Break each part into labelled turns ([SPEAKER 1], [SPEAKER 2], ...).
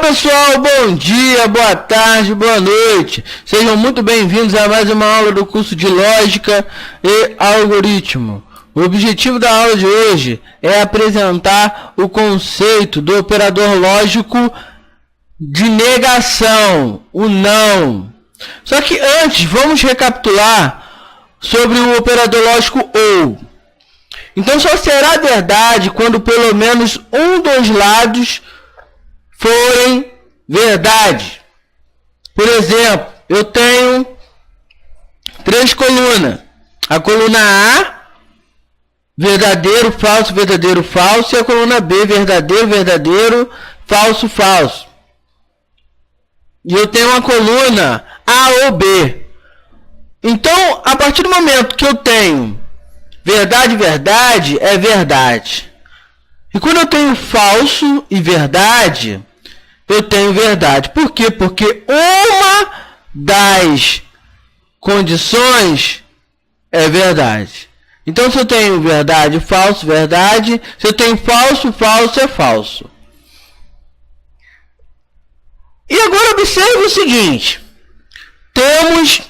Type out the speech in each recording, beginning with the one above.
[SPEAKER 1] Pessoal, bom dia, boa tarde, boa noite. Sejam muito bem-vindos a mais uma aula do curso de Lógica e Algoritmo. O objetivo da aula de hoje é apresentar o conceito do operador lógico de negação, o não. Só que antes, vamos recapitular sobre o operador lógico OU. Então, só será verdade quando pelo menos um dos lados forem verdade. Por exemplo, eu tenho três colunas. A coluna A, verdadeiro, falso, e a coluna B, verdadeiro, verdadeiro, falso, falso. E eu tenho uma coluna A ou B. Então, a partir do momento que eu tenho verdade, verdade, é verdade. E quando eu tenho falso e verdade, eu tenho verdade. Por quê? Porque uma das condições é verdade. Então, se eu tenho verdade, falso, verdade. Se eu tenho falso, falso é falso. E agora observe o seguinte. Temos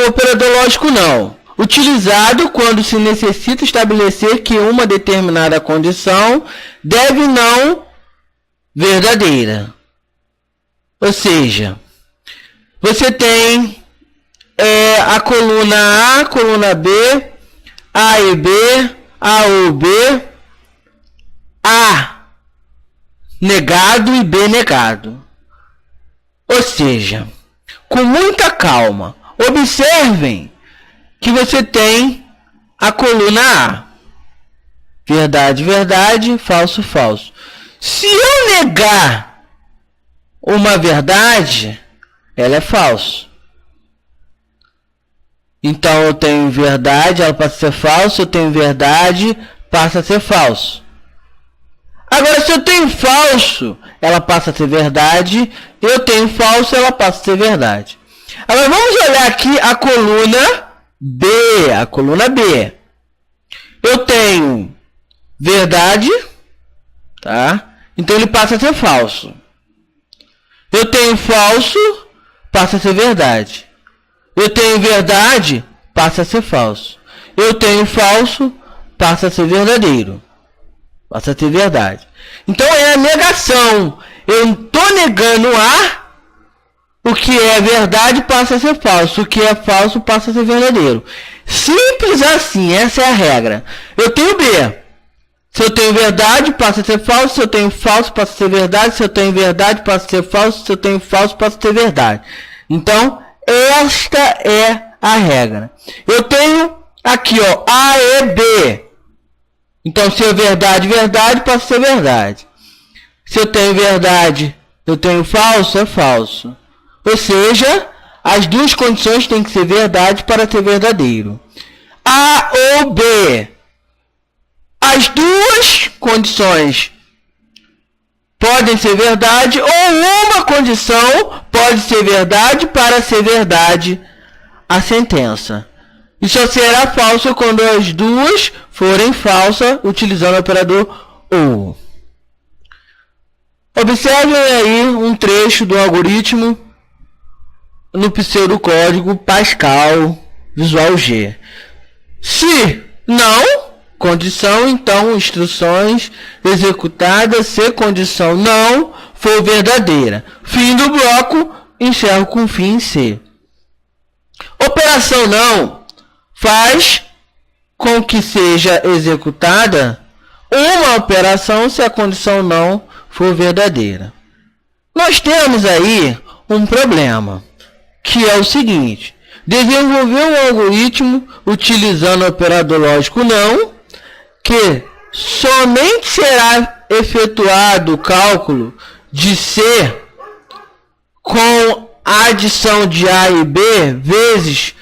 [SPEAKER 1] o operador lógico não, utilizado quando se necessita estabelecer que uma determinada condição deve não verdadeira. Ou seja, você tem a coluna A, coluna B, A e B, A ou B, A negado e B negado. Ou seja, com muita calma, observem que você tem a coluna A. Verdade, verdade, falso, falso. Se eu negar uma verdade, ela é falso. Então eu tenho verdade, ela passa a ser falso. Eu tenho verdade, passa a ser falso. Agora, se eu tenho falso, ela passa a ser verdade. Eu tenho falso, ela passa a ser verdade. Agora vamos olhar aqui a coluna B. A coluna B. Eu tenho verdade, tá? Então ele passa a ser falso. Eu tenho falso, passa a ser verdade. Eu tenho verdade, passa a ser falso. Eu tenho falso, passa a ser verdadeiro. Passa a ser verdade. Então é a negação. Eu estou negando A. O que é verdade passa a ser falso. O que é falso passa a ser verdadeiro. Simples assim. Essa é a regra. Eu tenho B. Se eu tenho verdade, passa a ser falso. Se eu tenho falso, passa a ser verdade. Se eu tenho verdade, passa a ser falso. Se eu tenho falso, passa a ser verdade. Então, esta é a regra. Eu tenho aqui, ó, A e B. Então, se é verdade, verdade, passa a ser verdade. Se eu tenho verdade, eu tenho falso, é falso. Ou seja, as duas condições têm que ser verdade para ser verdadeiro. A ou B. As duas condições podem ser verdade ou uma condição pode ser verdade para ser verdade a sentença. E só será falso quando as duas forem falsas, utilizando o operador OU. Observem aí um trecho do algoritmo no pseudocódigo Pascal Visual G. Se não, condição, então instruções executadas se condição não for verdadeira. Fim do bloco, encerro com fim C. Operação não faz com que seja executada uma operação se a condição não for verdadeira. Nós temos aí um problema, que é o seguinte: desenvolver um algoritmo utilizando o operador lógico não, que somente será efetuado o cálculo de C com a adição de A e B vezes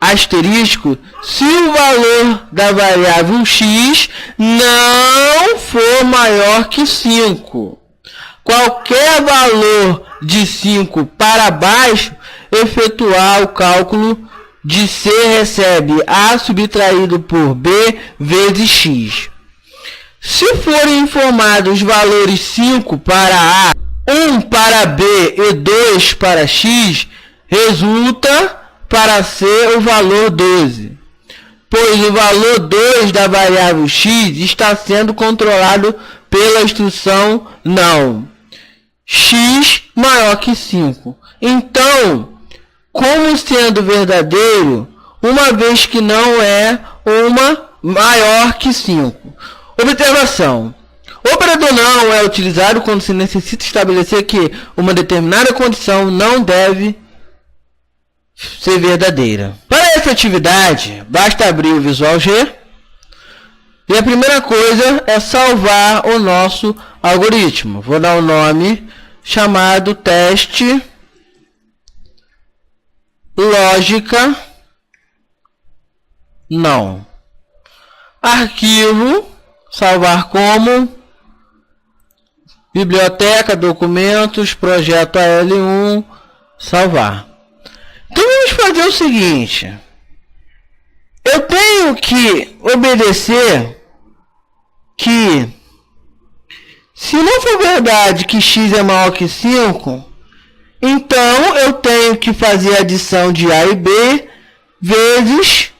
[SPEAKER 1] asterisco se o valor da variável x não for maior que 5. Qualquer valor de 5 para baixo, efetuar o cálculo de C recebe A subtraído por B vezes x. Se forem informados valores 5 para A 1 para B e 2 para X resulta para ser o valor 12, pois o valor 2 da variável X está sendo controlado pela instrução não. X maior que 5. Então, como sendo verdadeiro, uma vez que não é uma maior que 5. Observação. O operador não é utilizado quando se necessita estabelecer que uma determinada condição não deve ser verdadeira. Para essa atividade, basta abrir o Visual G e a primeira coisa é salvar o nosso algoritmo. Vou dar um nome chamado teste lógica não. Arquivo, salvar como, biblioteca, documentos, projeto AL1, salvar. Então vamos fazer o seguinte. Eu tenho que obedecer que se não for verdade que x é maior que 5, então eu tenho que fazer a adição de A e B vezes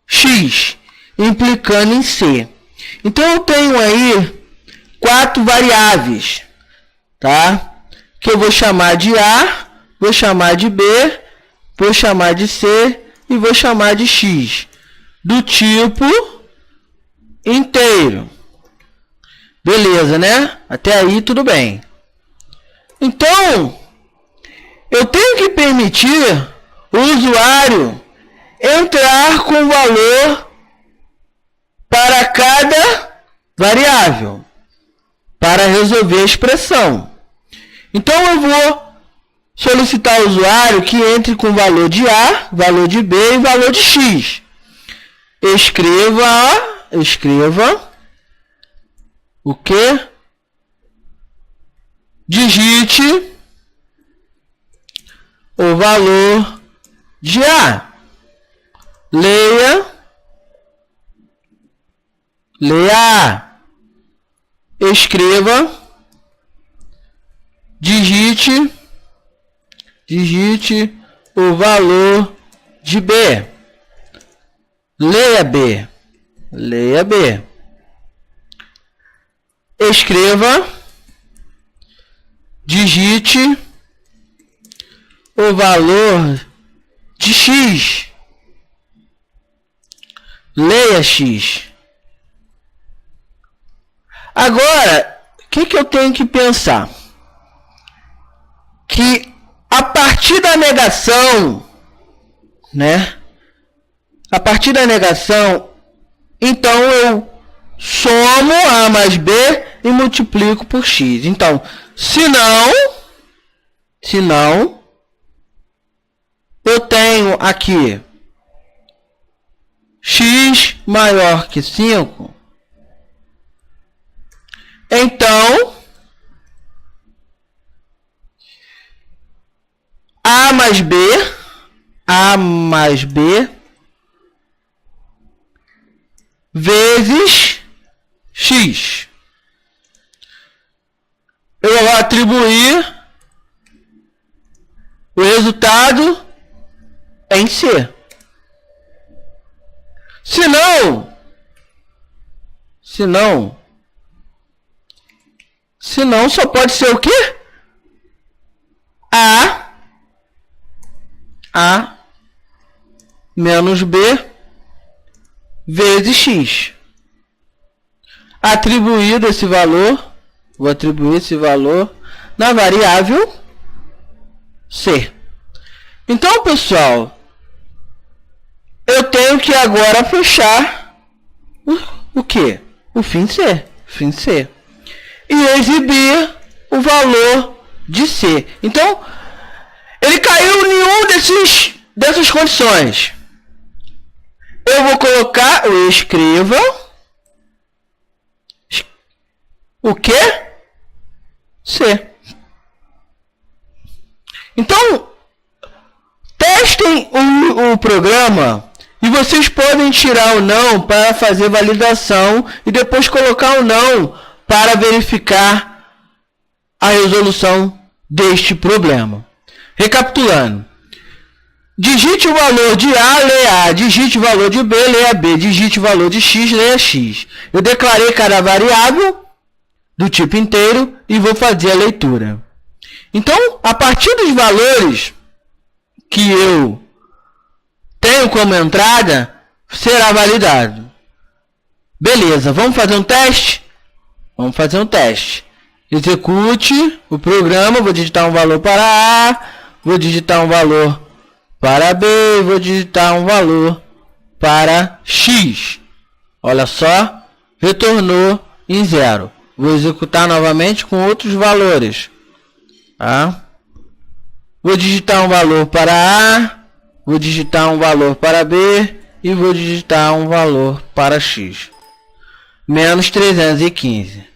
[SPEAKER 1] x, implicando em C. Então eu tenho aí 4 variáveis, tá? Que eu vou chamar de A, vou chamar de B, vou chamar de C e vou chamar de x, do tipo inteiro. Beleza, né? Até aí tudo bem. Então, eu tenho que permitir o usuário entrar com valor para cada variável para resolver a expressão. Então, eu vou solicitar ao usuário que entre com valor de A, valor de B e valor de x. Escreva o que? Digite o valor de A. Leia A. Escreva, digite o valor de B. Leia B. Escreva, digite o valor de x. Leia x. Agora, o que eu tenho que pensar? Que a partir da negação, né? A partir da negação, então eu somo A mais B e multiplico por x. Então, se não, eu tenho aqui x maior que 5. Então, A mais B vezes x. Eu vou atribuir o resultado em C. Se não, só pode ser o quê? A menos B vezes x. Atribuído esse valor, vou atribuir esse valor na variável C. Então, pessoal, eu tenho que agora fechar o quê? O fim C. E exibir o valor de C. Então, ele caiu em um dessas condições. Eu vou colocar, eu escreva o que? C. Então, testem o programa e vocês podem tirar o não para fazer validação e depois colocar o não para verificar a resolução deste problema. Recapitulando. Digite o valor de A, leia A. Digite o valor de B, leia B. Digite o valor de X, leia X. Eu declarei cada variável do tipo inteiro e vou fazer a leitura. Então, a partir dos valores que eu tenho como entrada, será validado. Beleza, vamos fazer um teste? Vamos fazer um teste. Execute o programa, vou digitar um valor para A, vou digitar um valor para B, vou digitar um valor para X. Olha só, retornou em 0. Vou executar novamente com outros valores. Tá? Vou digitar um valor para A, vou digitar um valor para B e vou digitar um valor para X. Menos 315.